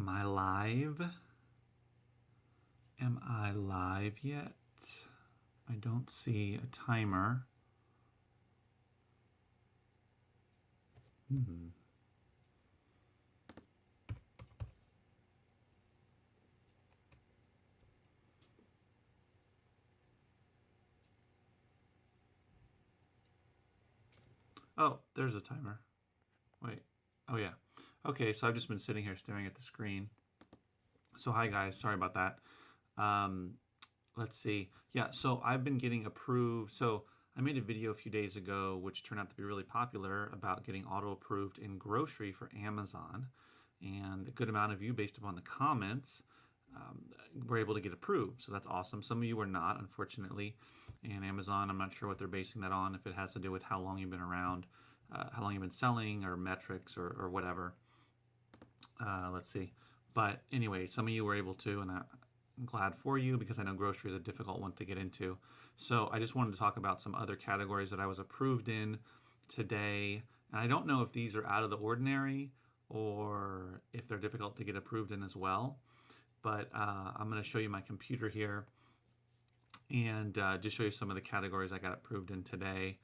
Am I live? Am I live yet? I don't see a timer. Hmm. Oh, there's a timer. Wait. Oh, yeah. Okay, so I've just been sitting here staring at the screen. So, hi, guys. Sorry about that. Um, let's see. Yeah, so I've been getting approved. So, I made a video a few days ago, which turned out to be really popular about getting auto approved in grocery for Amazon. And a good amount of you, based upon the comments, were able to get approved. So that's awesome. Some of you were not, unfortunately. And Amazon, I'm not sure what they're basing that on, if it has to do with how long you've been around, how long you've been selling, or metrics, or whatever. Let's see. But anyway, some of you were able to, and I'm glad for you because I know grocery is a difficult one to get into. So I just wanted to talk about some other categories that I was approved in today. And I don't know if these are out of the ordinary or if they're difficult to get approved in as well. But I'm going to show you my computer here and just show you some of the categories I got approved in today.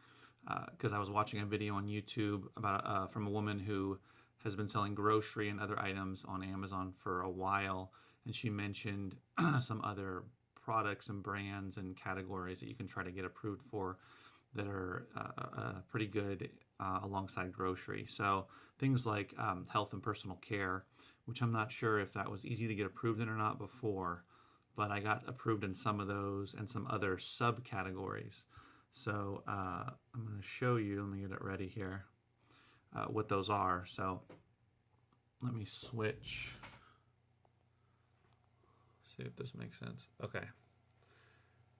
Because I was watching a video on YouTube about from a woman who has been selling grocery and other items on Amazon for a while, and she mentioned some other products and brands and categories that you can try to get approved for that are pretty good alongside grocery. So things like health and personal care, which I'm not sure if that was easy to get approved in or not before, but I got approved in some of those and some other subcategories. So I'm going to show you, let me get it ready here, what those are. So let me switch. See if this makes sense. Okay.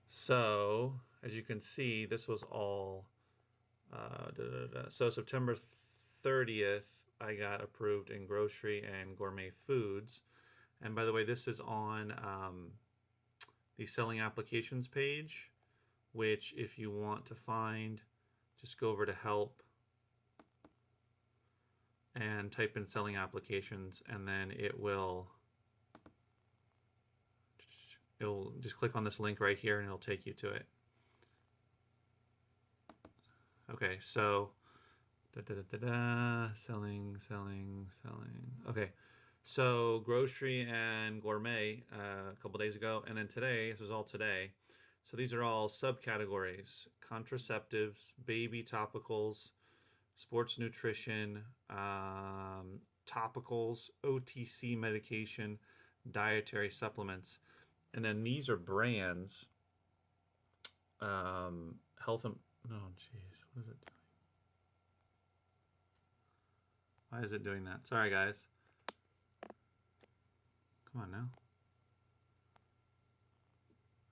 So as you can see, this was all, so September 30th, I got approved in grocery and gourmet foods. And by the way, this is on the selling applications page, which if you want to find, just go over to help and type in selling applications, and then it'll just click on this link right here and it'll take you to it. Okay, so selling. Okay, so grocery and gourmet a couple days ago, and then today, this was all today. So these are all subcategories: contraceptives, baby topicals, sports nutrition, topicals, OTC medication, dietary supplements. And then these are brands. Health and... Oh, jeez. What is it doing? Why is it doing that? Sorry, guys. Come on now.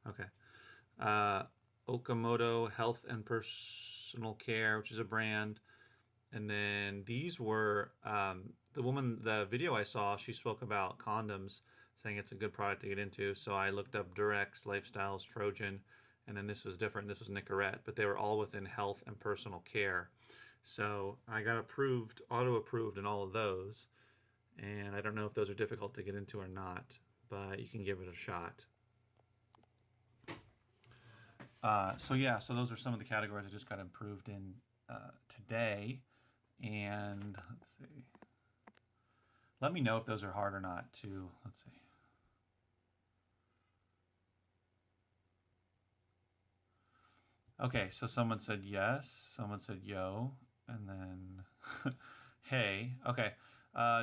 Okay. Okamoto Health and Personal Care, which is a brand. And then these were the video I saw, she spoke about condoms, saying it's a good product to get into. So I looked up Durex, Lifestyles, Trojan, and then this was different. This was Nicorette, but they were all within health and personal care. So I got approved, auto approved in all of those. And I don't know if those are difficult to get into or not, but you can give it a shot. So yeah, so those are some of the categories I just got approved in today. And let's see. Let me know if those are hard or not too. Let's see. Okay, so someone said yes, someone said yo, and then hey. Okay.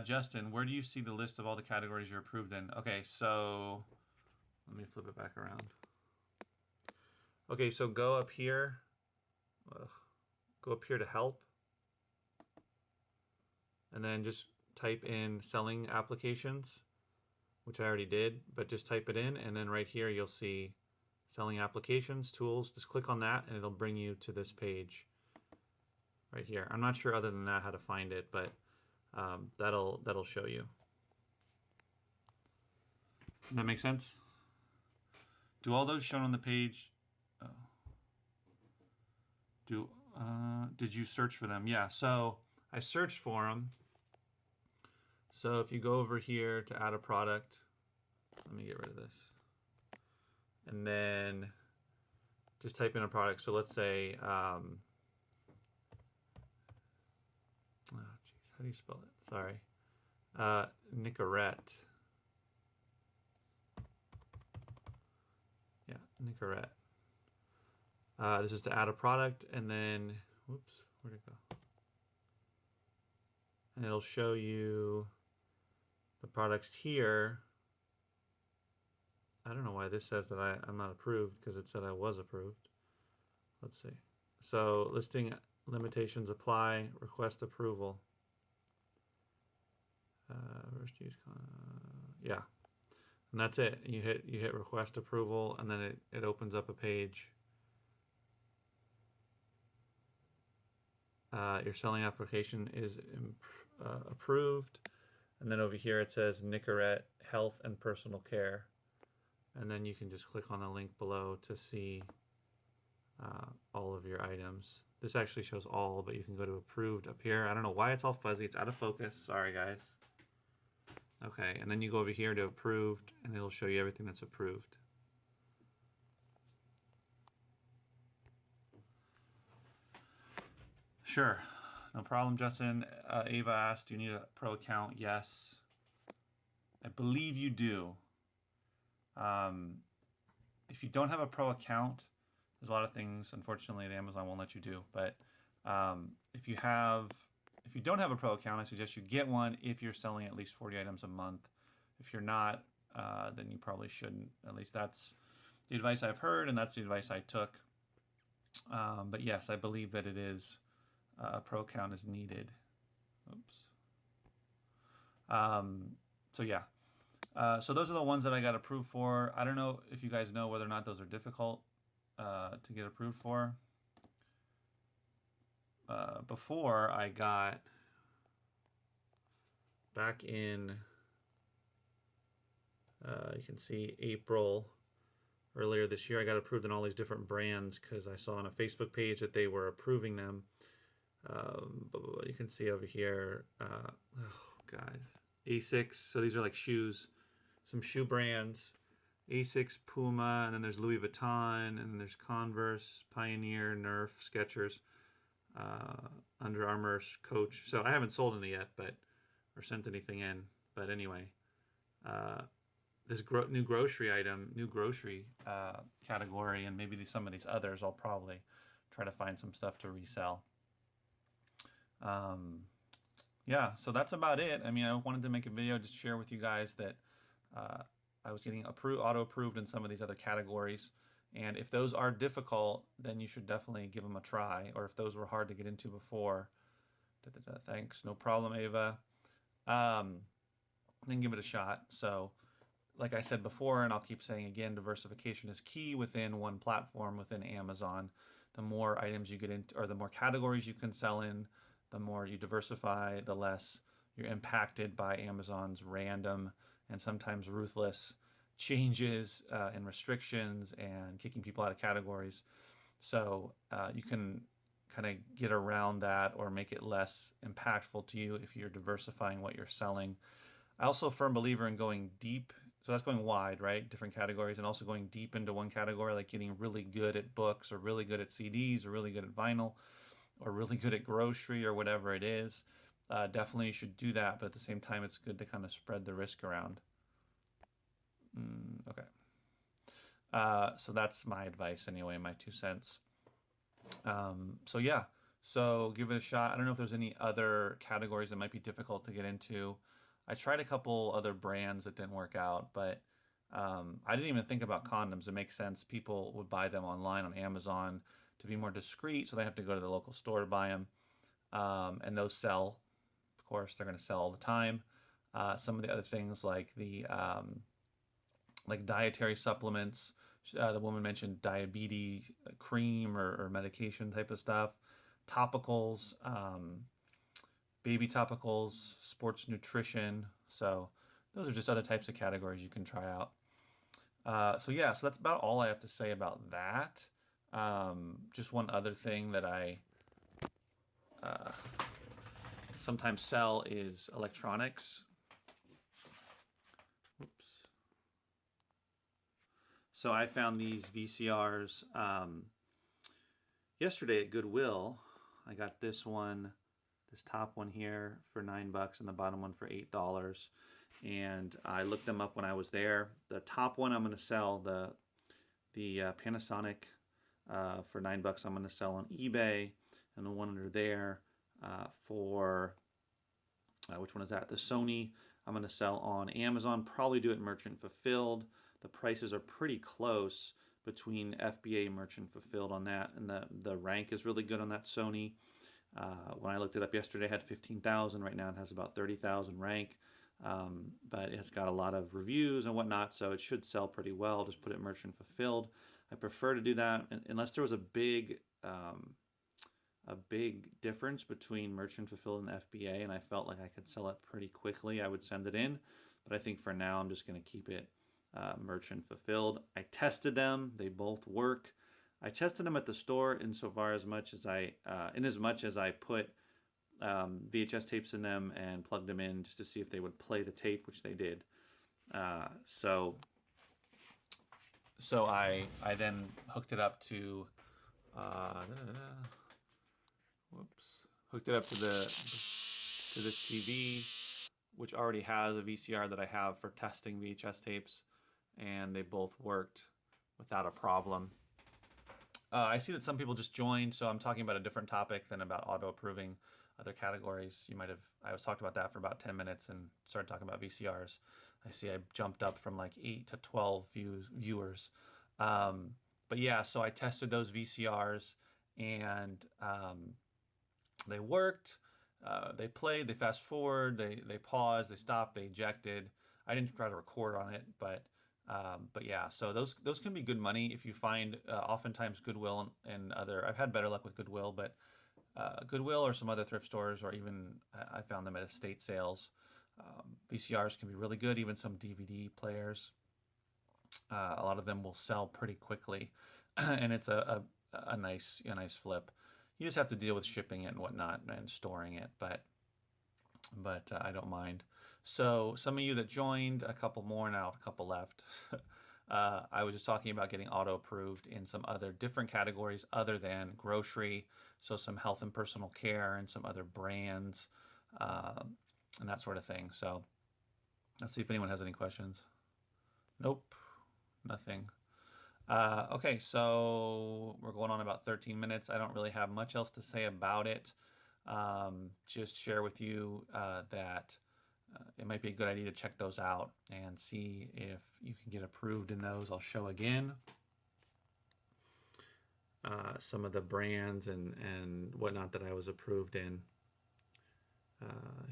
Justin, where do you see the list of all the categories you're approved in? Okay, so let me flip it back around. Okay, so go up here. Go up here to help. And then just type in selling applications, which I already did, but just type it in, and then right here you'll see selling applications, tools. Just click on that and it'll bring you to this page right here. I'm not sure other than that how to find it, but that'll show you. Does that make sense? Do all those shown on the page, did you search for them? Yeah, so I searched for them. So if you go over here to add a product, let me get rid of this. And then just type in a product. So let's say, oh geez, how do you spell it? Sorry. Nicorette. Yeah, Nicorette. This is to add a product, and then, whoops, where'd it go? And it'll show you the products here. I don't know why this says that I'm not approved, because it said I was approved. Let's see. So listing limitations apply, request approval. Yeah, and that's it. You hit request approval, and then it opens up a page. Your selling application is approved, and then over here it says Nicorette Health and Personal Care, and then you can just click on the link below to see all of your items. This actually shows all, but you can go to approved up here. I don't know why it's all fuzzy. It's out of focus. Sorry, guys. Okay, and then you go over here to approved, and it'll show you everything that's approved. Sure, no problem, Justin. Ava asked, do you need a pro account? Yes. I believe you do. If you don't have a pro account, there's a lot of things, unfortunately, that Amazon won't let you do. But if you don't have a pro account, I suggest you get one if you're selling at least 40 items a month. If you're not, then you probably shouldn't. At least that's the advice I've heard, and that's the advice I took. But yes, I believe that it is a pro account is needed. Oops. So yeah. So those are the ones that I got approved for. I don't know if you guys know whether or not those are difficult to get approved for. Before I got, back in, you can see April, earlier this year, I got approved in all these different brands because I saw on a Facebook page that they were approving them. You can see over here, oh guys, Asics. So these are like shoes, some shoe brands, Asics, Puma, and then there's Louis Vuitton, and then there's Converse, Pioneer, Nerf, Skechers, Under Armour, Coach. So I haven't sold any yet, or sent anything in. But anyway, this new grocery category, and maybe some of these others, I'll probably try to find some stuff to resell. Yeah, so that's about it. I mean, I wanted to make a video, just share with you guys that I was getting auto-approved in some of these other categories. And if those are difficult, then you should definitely give them a try. Or if those were hard to get into before, thanks, no problem, Ava. Then give it a shot. So, like I said before, and I'll keep saying again, diversification is key within one platform, within Amazon. The more items you get into, or the more categories you can sell in, the more you diversify, the less you're impacted by Amazon's random and sometimes ruthless changes and restrictions and kicking people out of categories. So you can kind of get around that or make it less impactful to you if you're diversifying what you're selling. I also a firm believer in going deep. So that's going wide, right? Different categories, and also going deep into one category, like getting really good at books or really good at CDs or really good at vinyl or really good at grocery or whatever it is. Definitely you should do that, but at the same time, it's good to kind of spread the risk around. Okay. So that's my advice anyway, my 2 cents. So yeah, so give it a shot. I don't know if there's any other categories that might be difficult to get into. I tried a couple other brands that didn't work out, but I didn't even think about condoms. It makes sense. People would buy them online on Amazon to be more discreet, so they have to go to the local store to buy them. And those sell. Of course, they're going to sell all the time. Some of the other things like the like dietary supplements. The woman mentioned diabetes cream or medication type of stuff. Topicals, baby topicals, sports nutrition. So those are just other types of categories you can try out. So yeah, so that's about all I have to say about that. Just one other thing that I sometimes sell is electronics. So I found these VCRs yesterday at Goodwill. I got this one, this top one here for $9 and the bottom one for $8. And I looked them up when I was there. The top one I'm going to sell, the Panasonic for $9 I'm going to sell on eBay, and the one under there for which one is that? The Sony I'm going to sell on Amazon. Probably do it merchant fulfilled. The prices are pretty close between FBA and merchant fulfilled on that, and the rank is really good on that Sony. When I looked it up yesterday, it had 15,000. Right now it has about 30,000 rank, but it's got a lot of reviews and whatnot, so it should sell pretty well. Just put it merchant fulfilled. I prefer to do that unless there was a big difference between merchant fulfilled and FBA, and I felt like I could sell it pretty quickly. I would send it in, but I think for now I'm just going to keep it merchant fulfilled. I tested them; they both work. I tested them at the store insofar as much as I put VHS tapes in them and plugged them in just to see if they would play the tape, which they did. So I then hooked it up to hooked it up to this TV, which already has a VCR that I have for testing VHS tapes, and they both worked without a problem. I see that some people just joined, so I'm talking about a different topic than about auto-approving other categories. I was talking about that for about 10 minutes and started talking about VCRs. I see I jumped up from like 8 to 12 viewers. But yeah, so I tested those VCRs, and they worked. They played, they fast forward, they paused, they stopped, they ejected. I didn't try to record on it, but yeah, so those can be good money if you find oftentimes Goodwill and other. I've had better luck with Goodwill, but Goodwill or some other thrift stores, or even I found them at estate sales. VCRs can be really good, even some DVD players. A lot of them will sell pretty quickly, and it's a nice flip. You just have to deal with shipping it and whatnot and storing it, but I don't mind. So some of you that joined, a couple more now, a couple left. I was just talking about getting auto approved in some other different categories other than grocery. So some health and personal care and some other brands and that sort of thing. So let's see if anyone has any questions. Nope, nothing. Okay, so we're going on about 13 minutes. I don't really have much else to say about it. Just share with you that it might be a good idea to check those out and see if you can get approved in those. I'll show again some of the brands and whatnot that I was approved in.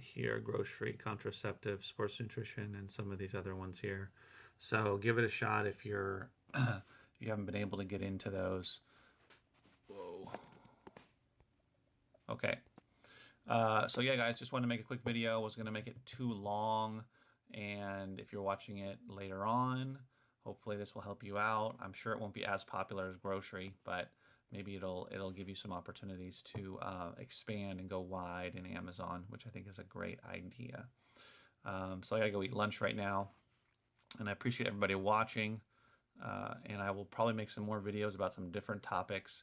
Here, grocery, contraceptive, sports nutrition, and some of these other ones here. So give it a shot if you're you haven't been able to get into those. Whoa. Okay. So yeah, guys, just wanted to make a quick video. I was going to make it too long, and if you're watching it later on, hopefully this will help you out. I'm sure it won't be as popular as grocery, but maybe it'll give you some opportunities to expand and go wide in Amazon, which I think is a great idea. So I gotta go eat lunch right now, and I appreciate everybody watching. And I will probably make some more videos about some different topics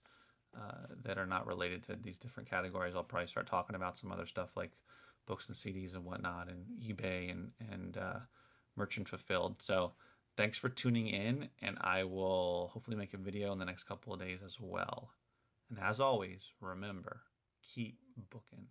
that are not related to these different categories. I'll probably start talking about some other stuff like books and CDs and whatnot, and eBay and merchant fulfilled. So thanks for tuning in, and I will hopefully make a video in the next couple of days as well. And as always, remember, keep booking.